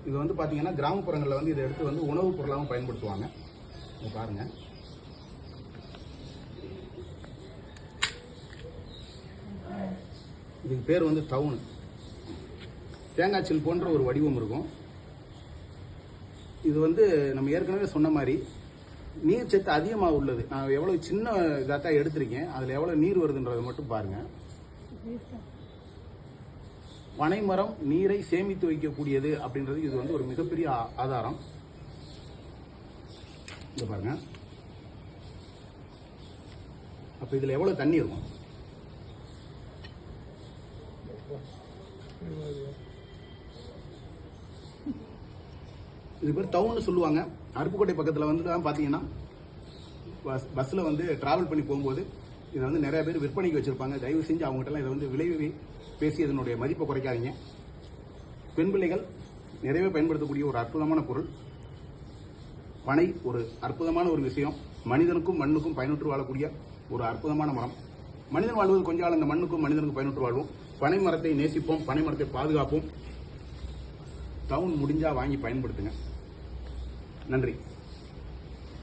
இது வந்து பார்த்தீங்கன்னா கிராமப்புறங்களில் வந்து இதை எடுத்து வந்து உணவுப் பொருளாகவும் பயன்படுத்துவாங்க. இதை பாருங்க. இதுக்கு பேர் வந்து டவுனு. தேங்காய் சில் போன்ற ஒரு வடிவம் இருக்கும். இது வந்து நம்ம ஏற்கனவே சொன்ன மாதிரி நீர் சத்து அதிகமாக உள்ளது. நான் எவ்வளவு சின்ன இதாக எடுத்திருக்கேன், அதில் எவ்வளவு நீர் வருதுன்றதை மட்டும் பாருங்க. பனைமரம் நீரை சேமித்து வைக்கக்கூடியது அப்படின்றது இது வந்து ஒரு மிகப்பெரிய ஆதாரம். இங்க பாருங்க. அப்ப இதுல எவ்வளவு தண்ணி இருக்கும்? இது பேர் டவுன் சொல்லுவாங்க. அருப்புக்கோட்டை பக்கத்தில் வந்து தான் பார்த்தீங்கன்னா பஸ்ஸில் வந்து டிராவல் பண்ணி போகும்போது இதை வந்து நிறைய பேர் விற்பனைக்கு வச்சிருப்பாங்க. தயவு செஞ்சு அவங்ககிட்டலாம் இதை வந்து விலை பேசி இதனுடைய மதிப்பை குறைக்காதீங்க. பெண் பிள்ளைகள் நிறையவே பயன்படுத்தக்கூடிய ஒரு அற்புதமான பொருள். பனை ஒரு அற்புதமான ஒரு விஷயம். மனிதனுக்கும் மண்ணுக்கும் பயனுற்று வாழக்கூடிய ஒரு அற்புதமான மரம். மனிதன் வாழ்வது கொஞ்ச காலம் இந்த மண்ணுக்கும் மனிதனுக்கும் பயனுற்று வாழ்வோம். பனை மரத்தை நேசிப்போம், பனை மரத்தை பாதுகாப்போம். டவுன் முடிஞ்சா வாங்கி பயன்படுத்துங்க. நன்றி.